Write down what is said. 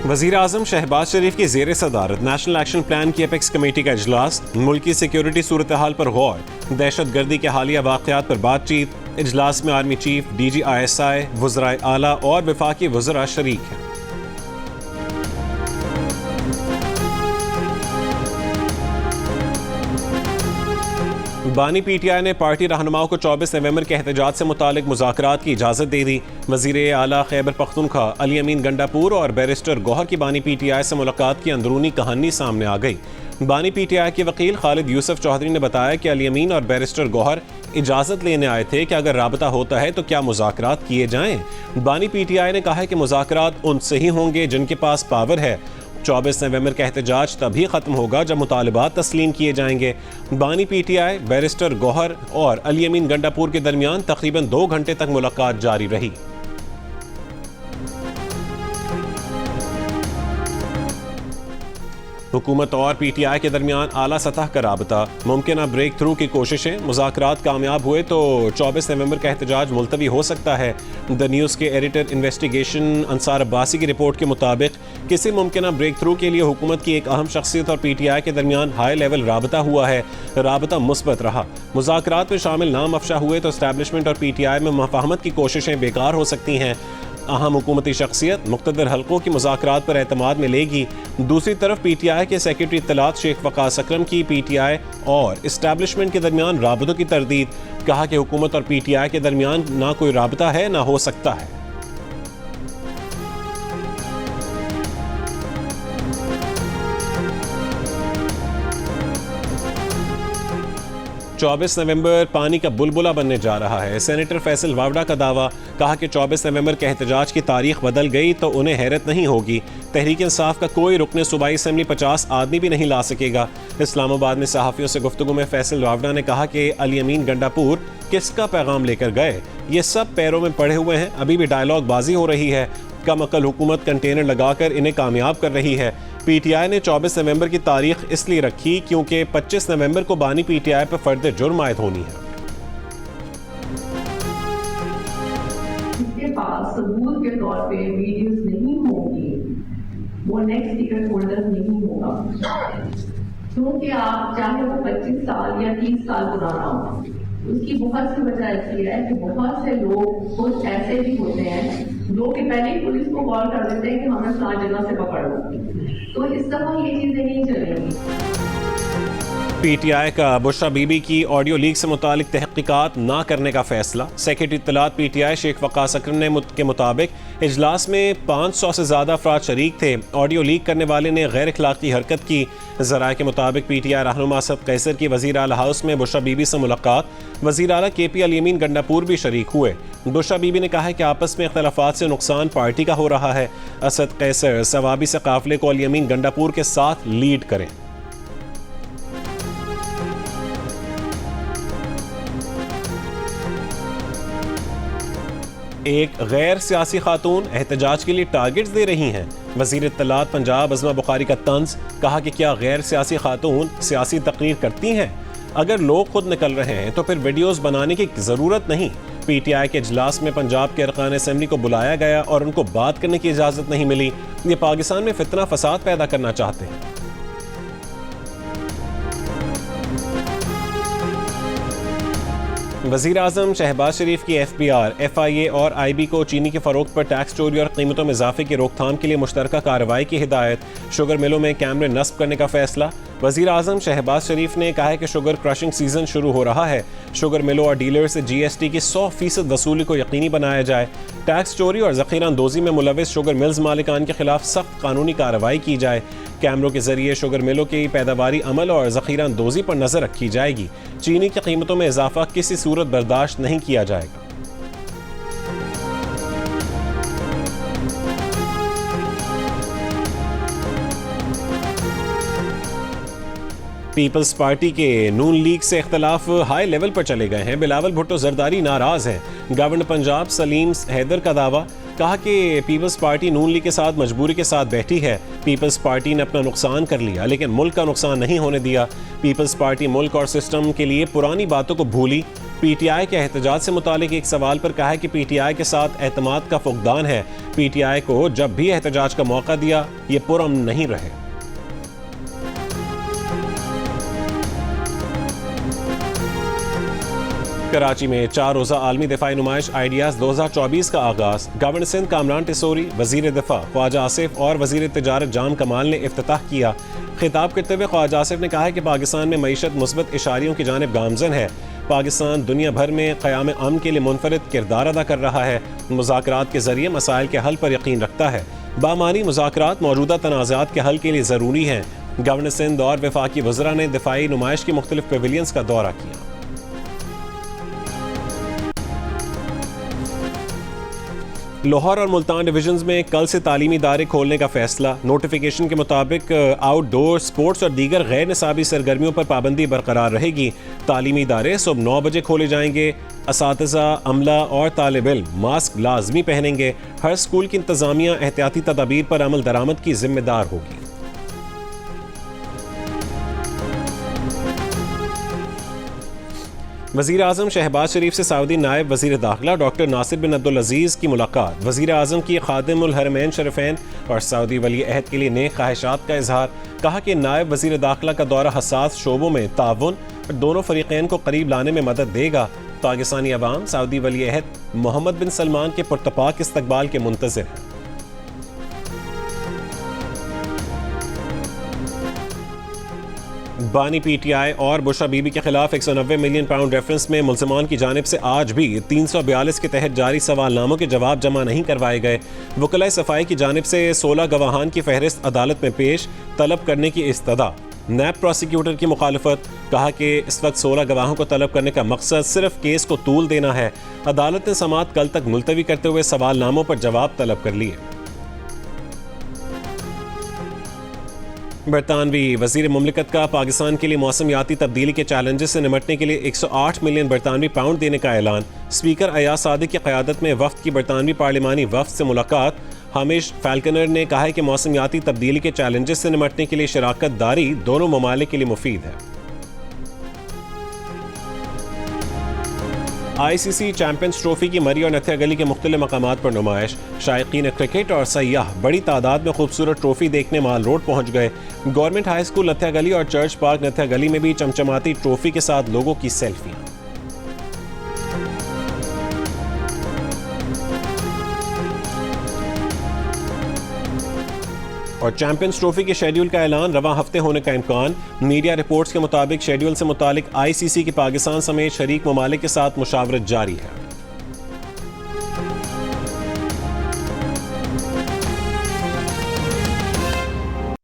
वज़ीर आज़म शहबाज शरीफ की ज़ेर सदारत नेशनल एक्शन प्लान की एपेक्स कमेटी का इजलास, मुल्क की सिक्योरिटी सूरत हाल पर गौर, दहशत गर्दी के हालिया वाक़यात पर बातचीत। इजलास में आर्मी चीफ, DG ISI, वज़राए आला और वफाकी वज़रा शरीक हैं। बानी PTI ने पार्टी रहनुमाओं को 24 नवंबर के एहतजाज से मुतालिक मुज़ाकरात की इजाज़त दे दी। वज़ीर आला खैबर पख्तूनख्वा अली अमीन गंडापुर और बैरिस्टर गौहर की बानी PTI से मुलाकात की अंदरूनी कहानी सामने आ गई। बानी PTI के वकील खालिद यूसुफ चौधरी ने बताया कि अली अमीन और बैरिस्टर गौहर इजाज़त लेने आए थे कि अगर राबता होता है तो क्या मुज़ाकरात किए जाएं। बानी PTI ने कहा है कि मुज़ाकरात उनसे ही होंगे जिनके पास पावर है। 24 नवंबर का एहतजाज तभी ख़त्म होगा जब मुतालबात तस्लीम किए जाएंगे। बानी PTI, बैरिस्टर गौहर और अली अमीन गंडापुर के दरमियान तकरीबन 2 घंटे तक मुलाकात जारी रही। हुकूमत और PTI के दरमियान आला सतह का राबता, मुमकिन ब्रेक थ्रू की कोशिशें। मुज़ाकरात कामयाब हुए तो 24 नवंबर का एहतजाज मुलतवी हो सकता है। द न्यूज़ के एडिटर इन्वेस्टिगेशन अंसार अब्बासी की रिपोर्ट के मुताबिक किसी मुमकिन ब्रेक थ्रू के लिए हुकूमत की एक अहम शख्सियत और PTI के दरमियान हाई लेवल राबता हुआ है। राबता मुस्बत रहा। मुज़ाकरात में शामिल नाम अफशा हुए तो इस्टेब्लिशमेंट और PTI में मुफाहमत की कोशिशें बेकार हो सकती हैं। अहम हुकूमती शख्सियत मुख्तदर हल्कों की मुज़ाकरात पर एतमाद में लेगी। दूसरी तरफ PTI के सेक्रेटरी इत्तलात शेख वकास अकरम की PTI और इस्टेब्लिशमेंट के दरमियान राबतों की तरदीद। कहा कि हुकूमत और PTI के दरमियान ना कोई राबता है ना हो सकता है। चौबीस नवंबर पानी का बुलबुला बनने जा रहा है। सेनेटर फैसल वावड़ा का दावा। कहा कि 24 नवंबर के एहतजाज की तारीख बदल गई तो उन्हें हैरत नहीं होगी। तहरीक इंसाफ का कोई रुकने सूबाई असम्बली 50 आदमी भी नहीं ला सकेगा। इस्लामाबाद में सहाफ़ियों से गुफ्तगू में फैसल वावड़ा ने कहा कि अली अमीन गंडापुर किसका पैगाम लेकर गए, ये सब पैरों में पड़े हुए हैं। अभी भी डायलॉग बाजी हो रही है। कम अकल हुकूमत कंटेनर लगाकर इन्हें कामयाब कर रही है। PTI ने 24 नवंबर की तारीख इसलिए रखी क्योंकि 25 नवंबर को बानी PTI पर फर्द जुर्म आयद होनी है। इसके पास सबूत के तौर पे वीडियोस नहीं होंगी, वो नेक्स्ट टिकट होल्डर नहीं होगा, क्योंकि आप चाहे वो 25 साल या 30 साल पुराना हो। उसकी बहुत सी वजह ऐसी है कि बहुत से लोग कुछ ऐसे भी होते हैं जो कि पहले ही पुलिस को कॉल कर देते हैं कि हमें फलां जगह से पकड़ लो। तो इस दफा ये चीजें नहीं चलेंगी। PTI का बुशरा बीबी की ऑडियो लीक से मुतालिक तहकीकात ना करने का फैसला। सेक्रेटरी इत्तलात PTI शेख वकास अकरम के मुताबिक इजलास में 500 से ज़्यादा अफराद शरीक थे। ऑडियो लीक करने वाले ने गैर अखलाकी हरकत की। ज़राए के मुताबिक PTI रहनुमा असद कैसर की वज़ीर आला हाउस में बुशरा बीबी से मुलाकात। वज़ीर आला KP अली अमीन गंडापुर भी शरीक हुए। बुशरा बीबी ने कहा है कि आपस में इख्तलाफात से नुकसान पार्टी का हो रहा है। असद कैसर सवाबी से काफिले को अली अमीन गंडापुर के साथ लीड करें। एक गैर सियासी खातून एहतजाज के लिए टारगेट्स दे रही हैं। वज़ीर इत्तलात पंजाब अज़मा बुखारी का तंज। कहा कि क्या गैर सियासी खातून सियासी तकरीर करती हैं? अगर लोग खुद निकल रहे हैं तो फिर वीडियोस बनाने की ज़रूरत नहीं। PTI के इजलास में पंजाब के अरकान असेंबली को बुलाया गया और उनको बात करने की इजाज़त नहीं मिली। ये पाकिस्तान में फितना फसाद पैदा करना चाहते हैं। वज़ीर आज़म शहबाज शरीफ की FBR, FIA और IB को चीनी के फ़रोख्त पर टैक्स चोरी और कीमतों में इजाफे की रोकथाम के लिए मुश्तरका कार्रवाई की हिदायत। शुगर मिलों में कैमरे नस्ब करने का फैसला। वज़ीर आज़म शहबाज शरीफ ने कहा है कि शुगर क्रशिंग सीजन शुरू हो रहा है। शुगर मिलों और डीलर से GST की 100% वसूली को यकीनी बनाया जाए। टैक्स चोरी और ज़ख़ीरा अंदोज़ी में मुलविस शुगर मिल्स मालिकान के खिलाफ सख्त कानूनी कार्रवाई की जाए। कैमरों के जरिए शुगर मिलों की पैदावारी अमल और ज़ख़ीरा अंदोज़ी पर नज़र रखी जाएगी। चीनी की कीमतों में इजाफा किसी सूरत बर्दाश्त नहीं किया जाएगा। पीपल्स पार्टी के नून लीग से इख्तलाफ हाई लेवल पर चले गए हैं। बिलावल भुट्टो जरदारी नाराज हैं। गवर्नर पंजाब सलीम हैदर का दावा। कहा कि पीपल्स पार्टी नून लीग के साथ मजबूरी के साथ बैठी है। पीपल्स पार्टी ने अपना नुकसान कर लिया लेकिन मुल्क का नुकसान नहीं होने दिया। पीपल्स पार्टी मुल्क और सिस्टम के लिए पुरानी बातों को भूली। पीटीआई के एहतजाज से मुतालिक एक सवाल पर कहा है कि पीटीआई के साथ एतमाद का फुकदान है। पीटीआई को जब भी एहतजाज का मौका दिया ये पुरअमन नहीं रहे। कराची में 4 रोज़ा आलमी दिफाई नुमाइश आइडियाज़ 2024 का आगाज़। गवर्नर सिंध कामरान टिसोरी, वज़ीर दिफा ख्वाजा आसिफ और वज़ीर तिजारत जाम कमाल ने इफ्तिताह किया। खिताब करते हुए ख्वाजा आसिफ ने कहा है कि पाकिस्तान में मईशत मुस्बत इशारियों की जानिब गामजन है। पाकिस्तान दुनिया भर में क़याम अमन के लिए मुनफरिद किरदार अदा कर रहा है। मुज़ाकरात के ज़रिए मसाइल के हल पर यकीन रखता है। बामानी मुज़ाकरात मौजूदा तनाज़ात के हल के लिए ज़रूरी हैं। गवर्नर सिंध और वफाकी वज़रा ने दिफाई नुमाइश की मुख्तलिफ पेविलियंस का दौरा किया। लाहौर और मुल्तान डिवीजन्स में कल से तालीमी इदारे खोलने का फैसला। नोटिफिकेशन के मुताबिक आउटडोर स्पोर्ट्स और दीगर गैर निसाबी सरगर्मियों पर पाबंदी बरकरार रहेगी। तालीमी इदारे सुबह 9 बजे खोले जाएंगे। असातिज़ा, अमला और तालिब इल्म मास्क लाजमी पहनेंगे। हर स्कूल की इंतज़ामिया एहतियाती तदाबीर पर अमल दरामद की जिम्मेदार होगी। वज़ीर आज़म शहबाज शरीफ से सऊदी नायब वज़ीर दाखिला डॉक्टर नासिर बिन अब्दुल अजीज़ की मुलाकात। वज़ीर आज़म की खादिमुल हरमैन शरीफैन और सऊदी वली अहद के लिए नेक ख्वाहिशात का इजहार। कहा कि नायब वज़ीर दाखिला का दौरा हसास शोबों में ताउन और दोनों फ़रीक़ैन को करीब लाने में मदद देगा। पाकिस्तानी अवाम सऊदी वली अहद मोहम्मद बिन सलमान के पुरतपाक इस्तकबाल के मुंतज़िर हैं। बानी पीटीआई और बुशरा बीबी के खिलाफ 190 मिलियन पाउंड रेफरेंस में मुल्ज़िमान की जानिब से आज भी 342 के तहत जारी सवालनामों के जवाब जमा नहीं करवाए गए। वकलाए सफाई की जानिब से 16 गवाहान की फहरिस्त अदालत में पेश तलब करने की इस्तदा। नैब प्रोसिक्यूटर की मुखालफत। कहा कि इस वक्त 16 गवाहों को तलब करने का मकसद सिर्फ केस को तूल देना है। अदालत ने समाअत कल तक मुलतवी करते हुए सवालनामों पर जवाब तलब कर लिए। बरतानवी वज़ीर मुमलिकत का पाकिस्तान के लिए मौसमियाती तब्दीली के चैलेंजेस से निपटने के लिए 108 मिलियन बरतानवी पाउंड देने का ऐलान। स्पीकर अयाज सादिक की क़यादत में वफ़द की बरतानवी पार्लिमानी वफ़द से मुलाकात। हामिश फैल्कनर ने कहा है कि मौसमियाती तब्दीली के चैलेंजेस से निपटने के लिए शराकत दारी दोनों ममालिक के लिए मुफीद है। ICC चैंपियंस ट्रॉफी की मरी और नथिया गली के मुख्तलिफ मकामात पर नुमाइश। शायकीन क्रिकेट और सयाह बड़ी तादाद में खूबसूरत ट्रॉफी देखने माल रोड पहुंच गए। गवर्नमेंट हाई स्कूल नथिया गली और चर्च पार्क नथिया गली में भी चमचमाती ट्रॉफी के साथ लोगों की सेल्फियां। और चैंपियंस ट्रॉफी के शेड्यूल का ऐलान रवां हफ्ते होने का इम्कान। मीडिया रिपोर्ट्स के मुताबिक शेड्यूल से मुतालिक ICC की पाकिस्तान समेत शरीक ममालिक के साथ मुशावरत जारी है।